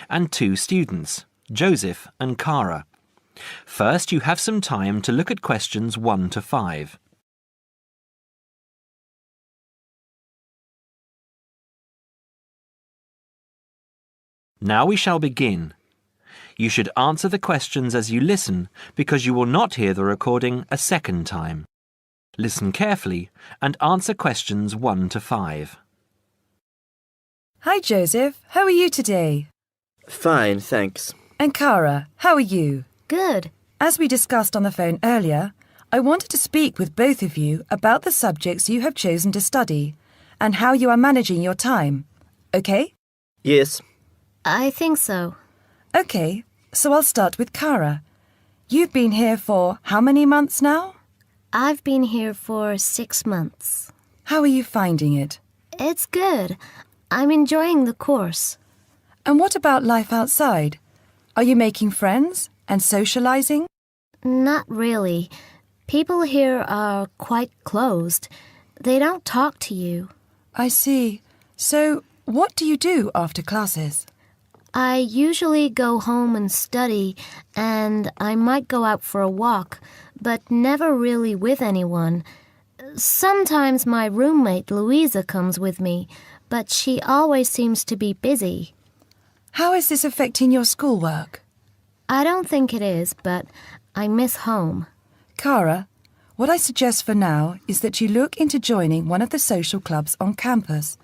and 2 students, Joseph and Kare. First, you have some time to look at questions 1 to 5. Now we shall begin. You should answer the questions as you listen because you will not hear the recording a second time. Listen carefully and answer questions 1 to 5. Hi Joseph, how are you today? Fine, thanks. And Kare, how are you? Good. As we discussed on the phone earlier, I wanted to speak with both of you about the subjects you have chosen to study and how you are managing your time. Okay? Yes. I think so. Okay, so I'll start with Kare. You've been here for how many months now? I've been here for 6 months. How are you finding it? It's good. I'm enjoying the course. And what about life outside? Are you making friends and socializing? Not really. People here are quite closed. They don't talk to you. I see. So, what do you do after classes? I usually go home and study, and I might go out for a walk, but never really with anyone. Sometimes my roommate Louisa comes with me, but she always seems to be busy. How is this affecting your schoolwork? I don't think it is, but I miss home. Kare, what I suggest for now is that you look into joining one of the social clubs on campus.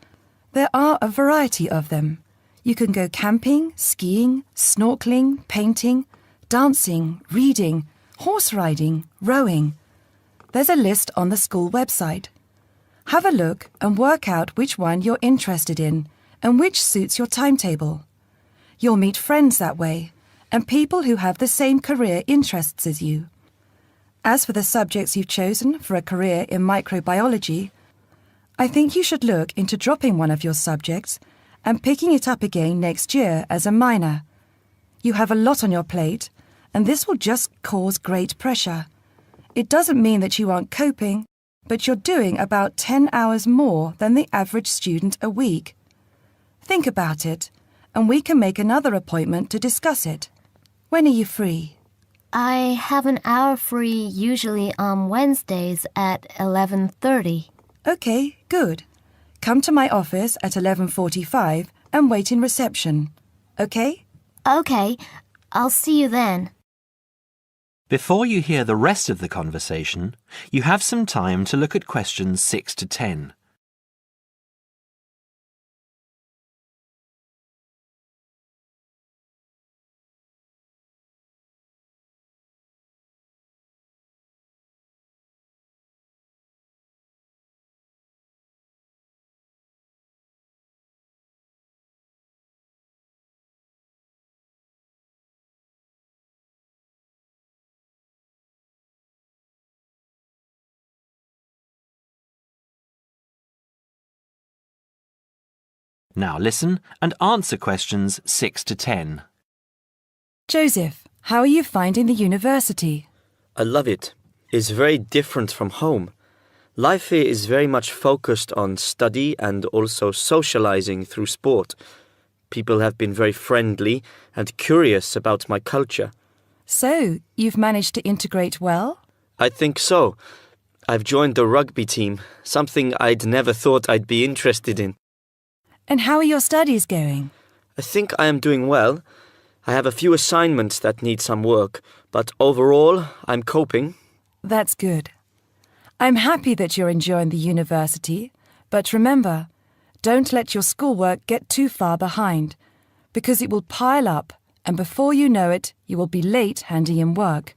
There are a variety of them. You can go camping, skiing, snorkeling, painting, dancing, reading, horse riding, rowing. There's a list on the school website. Have a look and work out which one you're interested in and which suits your timetable. You'll meet friends that way and people who have the same career interests as you. As for the subjects you've chosen for a career in microbiology, I think you should look into dropping one of your subjects and picking it up again next year as a minor. You have a lot on your plate, and this will just cause great pressure. It doesn't mean that you aren't coping, but you're doing about 10 hours more than the average student a week. Think about it, and we can make another appointment to discuss it. When are you free? I have an hour free usually on Wednesdays at 11:30. Okay, good. Come to my office at 11:45 and wait in reception. Okay? Okay, I'll see you then. Before you hear the rest of the conversation, you have some time to look at questions 6 to 10. Now listen and answer questions 6 to 10. Joseph, how are you finding the university? I love it. It's very different from home. Life here is very much focused on study and also socializing through sport. People have been very friendly and curious about my culture. So, you've managed to integrate well? I think so. I've joined the rugby team, something I'd never thought I'd be interested in. And how are your studies going? I think I am doing well. I have a few assignments that need some work, but overall, I'm coping. That's good. I'm happy that you're enjoying the university, but remember, don't let your schoolwork get too far behind, because it will pile up, and before you know it, you will be late handing in work.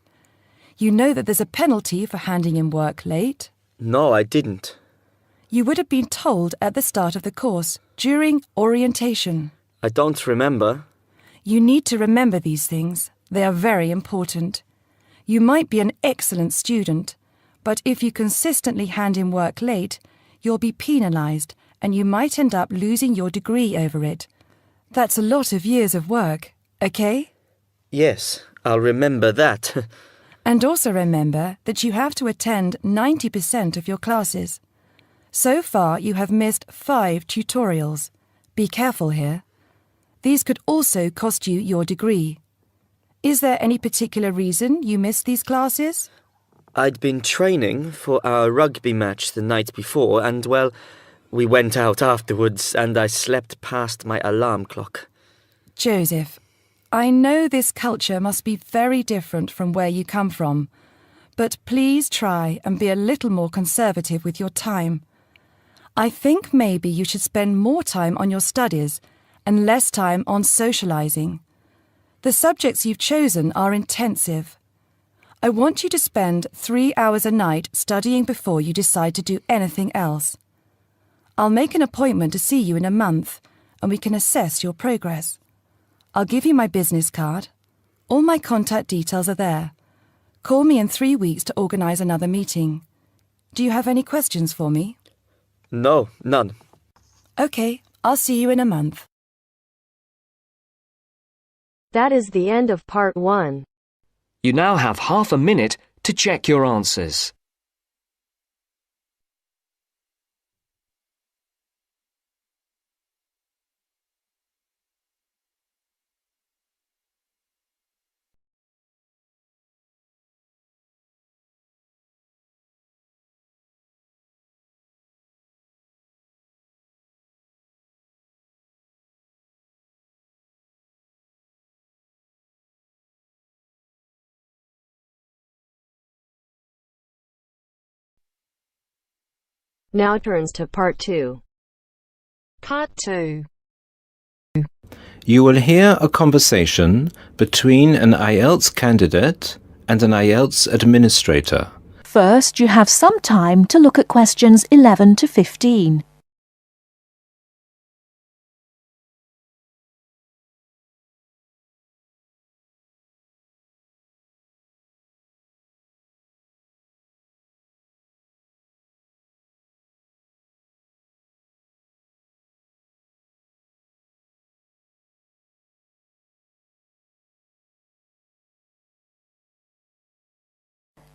You know that there's a penalty for handing in work late? No, I didn't. You would have been told at the start of the course, during orientation. I don't remember. You need to remember these things. They are very important. You might be an excellent student, but if you consistently hand in work late, you'll be penalized and you might end up losing your degree over it. That's a lot of years of work, okay? Yes, I'll remember that. And also remember that you have to attend 90% of your classes. So far, you have missed 5 tutorials. Be careful here. These could also cost you your degree. Is there any particular reason you missed these classes? I'd been training for our rugby match the night before and, well, we went out afterwards and I slept past my alarm clock. Joseph, I know this culture must be very different from where you come from, but please try and be a little more conservative with your time. I think maybe you should spend more time on your studies and less time on socialising. The subjects you've chosen are intensive. I want you to spend 3 hours a night studying before you decide to do anything else. I'll make an appointment to see you in a month and we can assess your progress. I'll give you my business card. All my contact details are there. Call me in 3 weeks to organise another meeting. Do you have any questions for me? No, none. OK, I'll see you in a month. That is the end of part 1. You now have half a minute to check your answers. Now turns to part 2. Part 2. You will hear a conversation between an IELTS candidate and an IELTS administrator. First, you have some time to look at questions 11 to 15.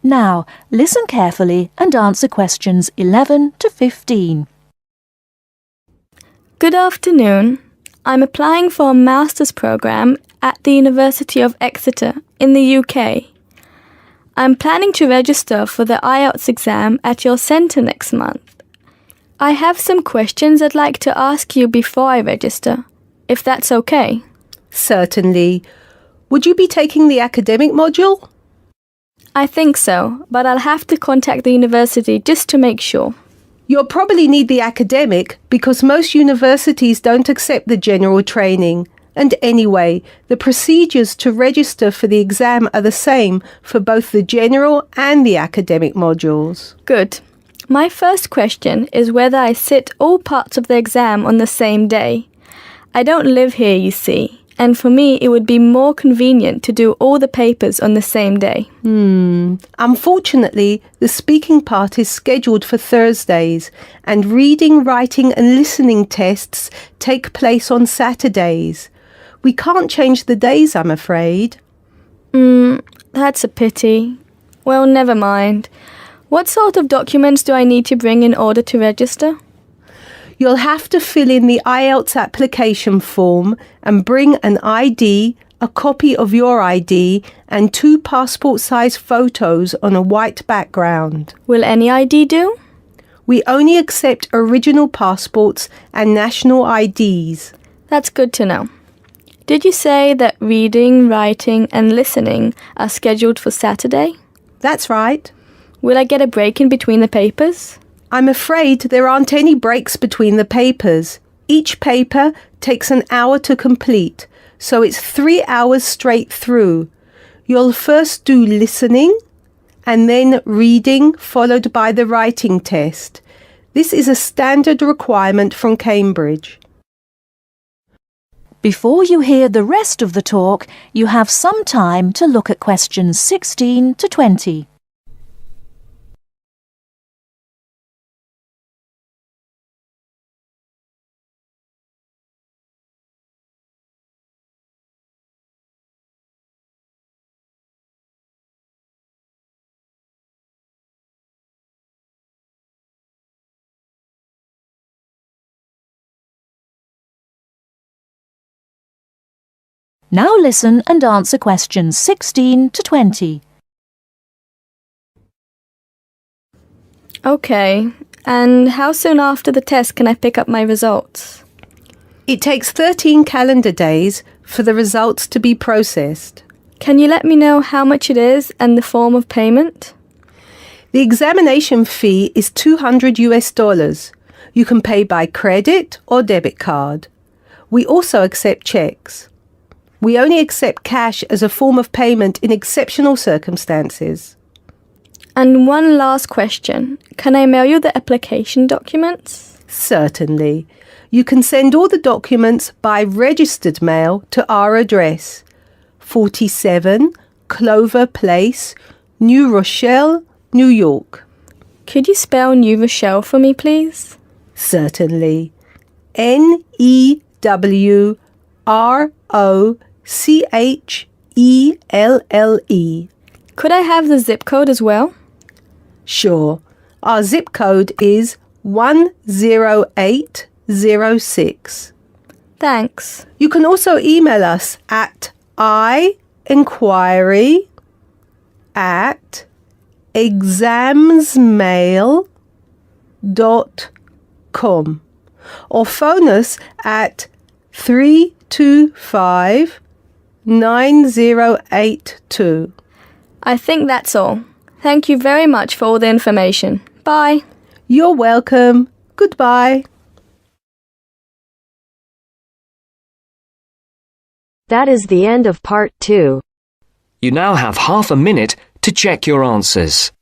Now, listen carefully and answer questions 11 to 15. Good afternoon. I'm applying for a master's program at the University of Exeter in the UK. I'm planning to register for the IELTS exam at your centre next month. I have some questions I'd like to ask you before I register, if that's okay. Certainly. Would you be taking the academic module? I think so, but I'll have to contact the university just to make sure. You'll probably need the academic because most universities don't accept the general training. And anyway, the procedures to register for the exam are the same for both the general and the academic modules. Good. My first question is whether I sit all parts of the exam on the same day. I don't live here, you see, and for me it would be more convenient to do all the papers on the same day. Unfortunately, the speaking part is scheduled for Thursdays, and reading, writing and listening tests take place on Saturdays. We can't change the days, I'm afraid. That's a pity. Well, never mind. What sort of documents do I need to bring in order to register? You'll have to fill in the IELTS application form and bring an ID, a copy of your ID, and 2 passport-size photos on a white background. Will any ID do? We only accept original passports and national IDs. That's good to know. Did you say that reading, writing and listening are scheduled for Saturday? That's right. Will I get a break in between the papers? I'm afraid there aren't any breaks between the papers. Each paper takes an hour to complete, so it's 3 hours straight through. You'll first do listening and then reading, followed by the writing test. This is a standard requirement from Cambridge. Before you hear the rest of the talk, you have some time to look at questions 16 to 20. Now listen and answer questions 16 to 20. Okay, and how soon after the test can I pick up my results? It takes 13 calendar days for the results to be processed. Can you let me know how much it is and the form of payment? The examination fee is $200. You can pay by credit or debit card. We also accept checks. We only accept cash as a form of payment in exceptional circumstances. And one last question. Can I mail you the application documents? Certainly. You can send all the documents by registered mail to our address, 47 Clover Place, New Rochelle, New York. Could you spell New Rochelle for me, please? Certainly. Newrochle. Could I have the zip code as well? Sure. Our zip code is 10806. Thanks. You can also email us at inquiry@examsmail.com or phone us at 325-9082. I think that's all. Thank you very much for all the information. Bye. You're welcome. Goodbye. That is the end of part 2. You now have half a minute to check your answers.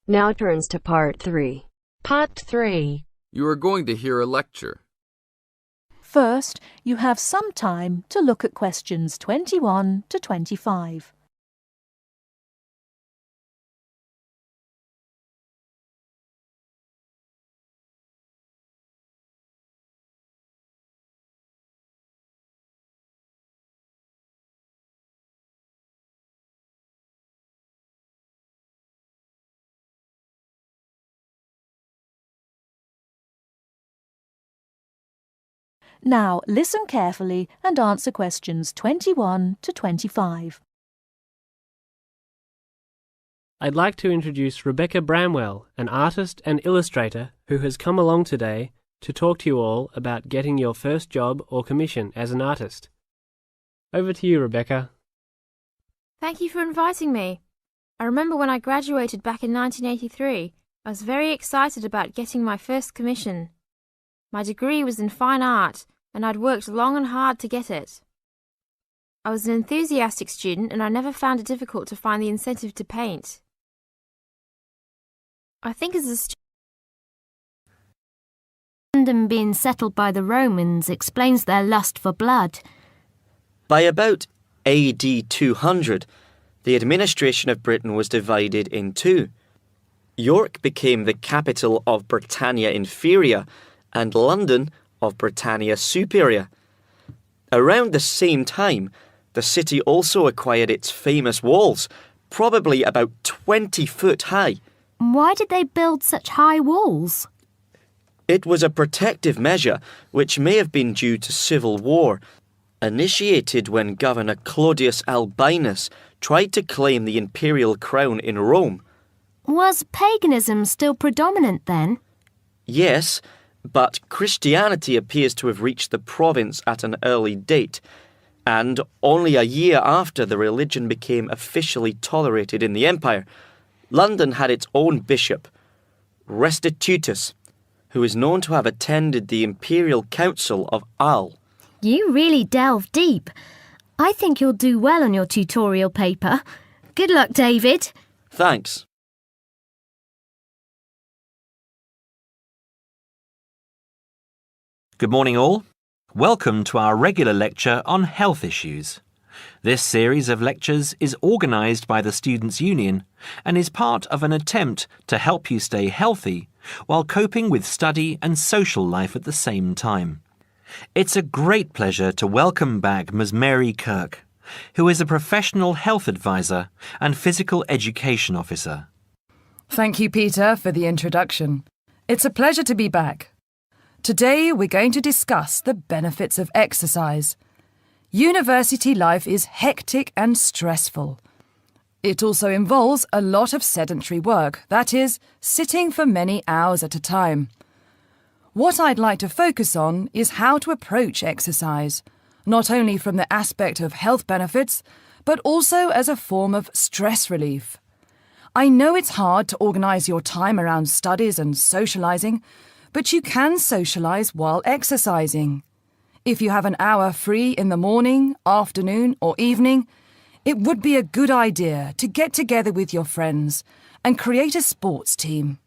Now turns to part 3. Part 3. You are going to hear a lecture. First, you have some time to look at questions 21 to 25. Now listen carefully and answer questions 21 to 25. I'd like to introduce Rebecca Bramwell, an artist and illustrator who has come along today to talk to you all about getting your first job or commission as an artist. Over to you, Rebecca. Thank you for inviting me. I remember when I graduated back in 1983, I was very excited about getting my first commission. My degree was in fine art, and I'd worked long and hard to get it. I was an enthusiastic student, and I never found it difficult to find the incentive to paint. I think as a student, London being settled by the Romans explains their lust for blood. By about AD 200, the administration of Britain was divided in two. York became the capital of Britannia Inferior and London of Britannia Superior. Around the same time, the city also acquired its famous walls, probably about 20 foot high. Why did they build such high walls? It was a protective measure which may have been due to civil war, initiated when Governor Claudius Albinus tried to claim the imperial crown in Rome. Was paganism still predominant then? Yes, but Christianity appears to have reached the province at an early date, and only a year after the religion became officially tolerated in the empire. London had its own bishop, Restitutus, who is known to have attended the Imperial Council of Arles. You really delve deep. I think you'll do well on your tutorial paper. Good luck, David. Thanks. Good morning all. Welcome to our regular lecture on health issues. This series of lectures is organised by the Students' Union and is part of an attempt to help you stay healthy while coping with study and social life at the same time. It's a great pleasure to welcome back Ms. Mary Kirk, who is a professional health advisor and physical education officer. Thank you, Peter, for the introduction. It's a pleasure to be back. Today we're going to discuss the benefits of exercise. University life is hectic and stressful. It also involves a lot of sedentary work, that is, sitting for many hours at a time. What I'd like to focus on is how to approach exercise, not only from the aspect of health benefits, but also as a form of stress relief. I know it's hard to organise your time around studies and socialising, but you can socialise while exercising. If you have an hour free in the morning, afternoon or evening, it would be a good idea to get together with your friends and create a sports team.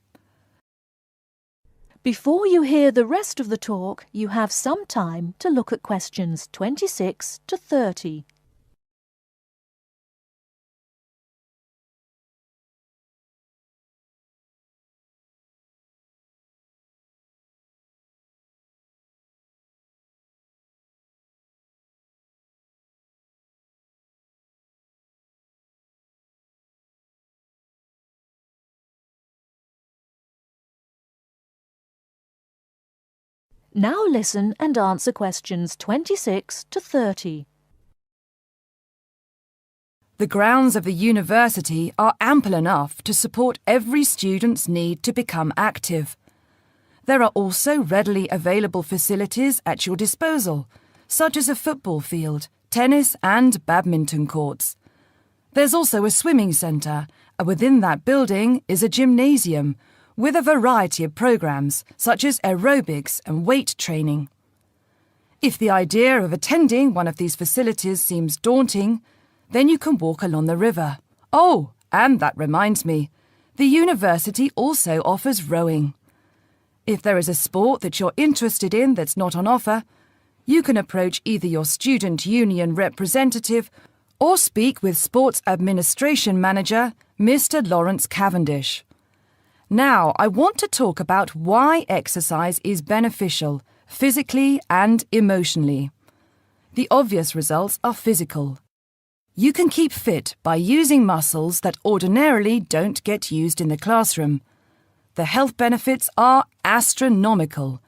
Before you hear the rest of the talk, you have some time to look at questions 26 to 30. Now listen and answer questions 26 to 30. The grounds of the university are ample enough to support every student's need to become active. There are also readily available facilities at your disposal, such as a football field, tennis and badminton courts. There's also a swimming centre, and within that building is a gymnasium, with a variety of programs such as aerobics and weight training. If the idea of attending one of these facilities seems daunting, then you can walk along the river. Oh, and that reminds me, the university also offers rowing. If there is a sport that you're interested in that's not on offer, you can approach either your student union representative or speak with Sports Administration Manager, Mr. Lawrence Cavendish. Now, I want to talk about why exercise is beneficial, physically and emotionally. The obvious results are physical. You can keep fit by using muscles that ordinarily don't get used in the classroom. The health benefits are astronomical.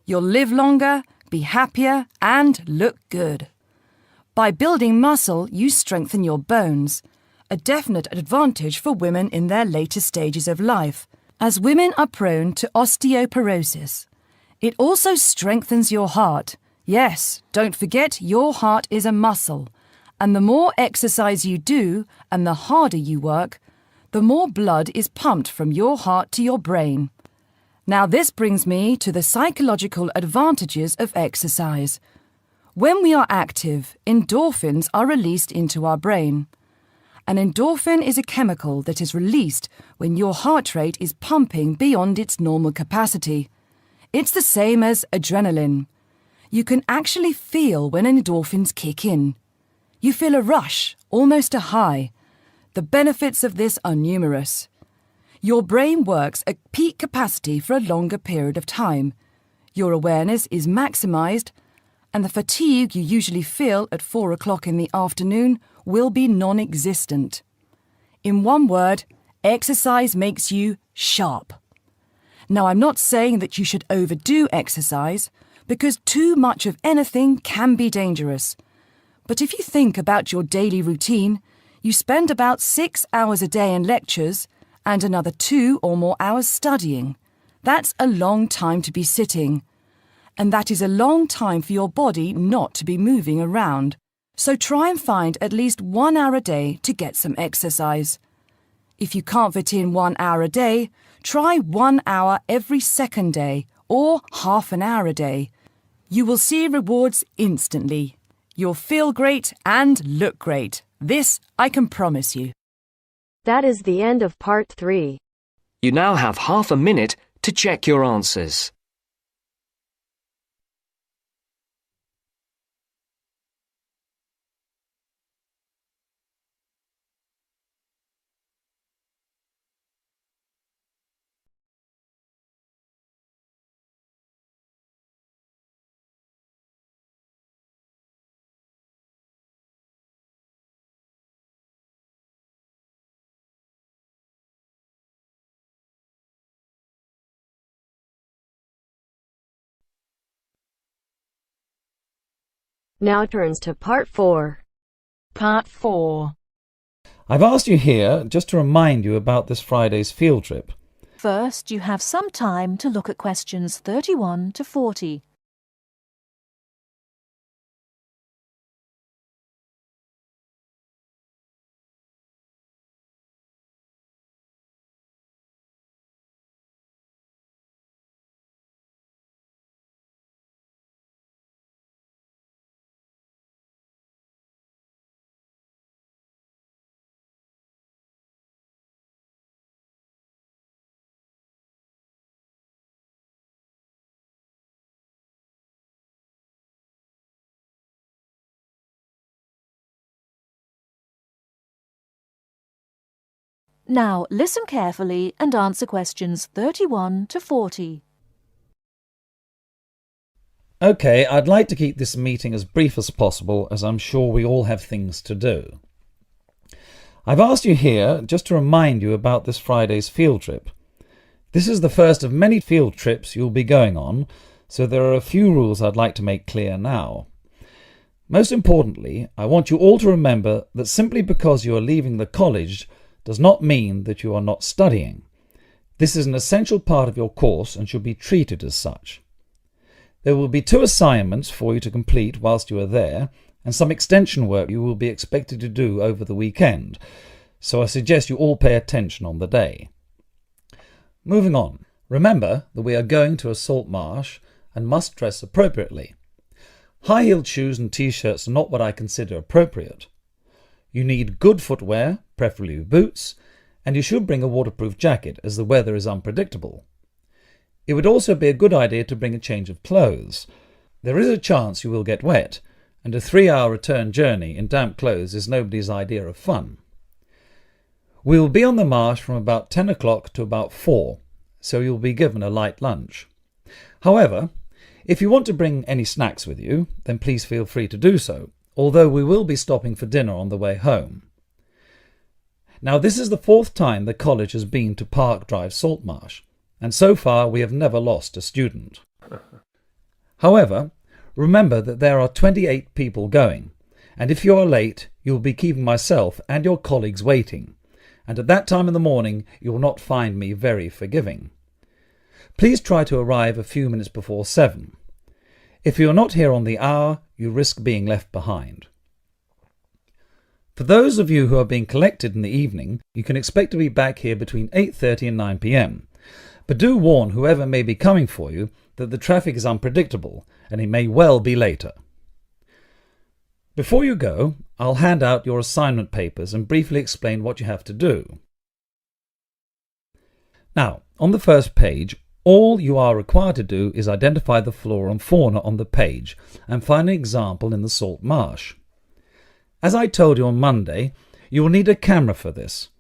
You'll live longer, be happier, and look good. By building muscle, you strengthen your bones, a definite advantage for women in their later stages of life, as women are prone to osteoporosis. It also strengthens your heart. Yes, don't forget your heart is a muscle, and the more exercise you do and the harder you work, the more blood is pumped from your heart to your brain. Now this brings me to the psychological advantages of exercise. When we are active, endorphins are released into our brain. An endorphin is a chemical that is released when your heart rate is pumping beyond its normal capacity. It's the same as adrenaline. You can actually feel when endorphins kick in. You feel a rush, almost a high. The benefits of this are numerous. Your brain works at peak capacity for a longer period of time. Your awareness is maximised, and the fatigue you usually feel at 4 o'clock in the afternoon will be non-existent. In one word, exercise makes you sharp. Now, I'm not saying that you should overdo exercise, because too much of anything can be dangerous. But if you think about your daily routine, you spend about 6 hours a day in lectures and another 2 or more hours studying. That's a long time to be sitting. And that is a long time for your body not to be moving around. So try and find at least 1 hour a day to get some exercise. If you can't fit in 1 hour a day, try 1 hour every second day or half an hour a day. You will see rewards instantly. You'll feel great and look great. This I can promise you. That is the end of part 3. You now have half a minute to check your answers. Now turns to Part 4. Part 4. I've asked you here just to remind you about this Friday's field trip. First, you have some time to look at questions 31 to 40. Now listen carefully and answer questions 31 to 40. OK, I'd like to keep this meeting as brief as possible, as I'm sure we all have things to do. I've asked you here just to remind you about this Friday's field trip. This is the first of many field trips you'll be going on, so there are a few rules I'd like to make clear now. Most importantly, I want you all to remember that simply because you are leaving the college does not mean that you are not studying. This is an essential part of your course and should be treated as such. There will be 2 assignments for you to complete whilst you are there, and some extension work you will be expected to do over the weekend, so I suggest you all pay attention on the day. Moving on, remember that we are going to a salt marsh and must dress appropriately. High-heeled shoes and t-shirts are not what I consider appropriate. You need good footwear, preferably boots, and you should bring a waterproof jacket as the weather is unpredictable. It would also be a good idea to bring a change of clothes. There is a chance you will get wet, and a 3-hour return journey in damp clothes is nobody's idea of fun. We will be on the marsh from about 10 o'clock to about 4, so you'll be given a light lunch. However, if you want to bring any snacks with you, then please feel free to do so, although we will be stopping for dinner on the way home. Now, this is the 4th time the college has been to Park Drive Saltmarsh, and so far we have never lost a student. However, remember that there are 28 people going, and if you are late, you will be keeping myself and your colleagues waiting, and at that time in the morning you will not find me very forgiving. Please try to arrive a few minutes before 7. If you are not here on the hour, you risk being left behind. For those of you who are being collected in the evening, you can expect to be back here between 8:30 and 9 p.m. But do warn whoever may be coming for you that the traffic is unpredictable and it may well be later. Before you go, I'll hand out your assignment papers and briefly explain what you have to do. Now, on the first page, all you are required to do is identify the flora and fauna on the page and find an example in the salt marsh. As I told you on Monday, you will need a camera for this.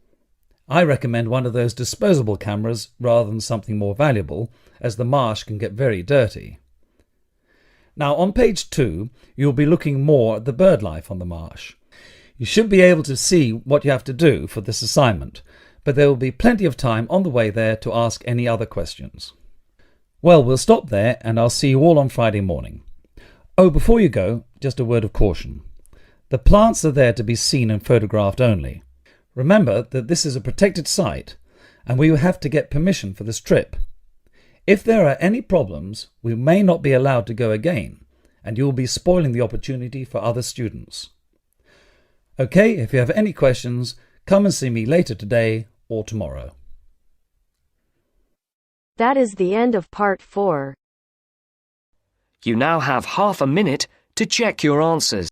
I recommend one of those disposable cameras rather than something more valuable, as the marsh can get very dirty. Now on page 2, you'll be looking more at the bird life on the marsh. You should be able to see what you have to do for this assignment, but there will be plenty of time on the way there to ask any other questions. Well, we'll stop there and I'll see you all on Friday morning. Oh, before you go, just a word of caution. The plants are there to be seen and photographed only. Remember that this is a protected site and we will have to get permission for this trip. If there are any problems, we may not be allowed to go again, and you will be spoiling the opportunity for other students. Okay, if you have any questions, come and see me later today or tomorrow. That is the end of Part 4. You now have half a minute to check your answers.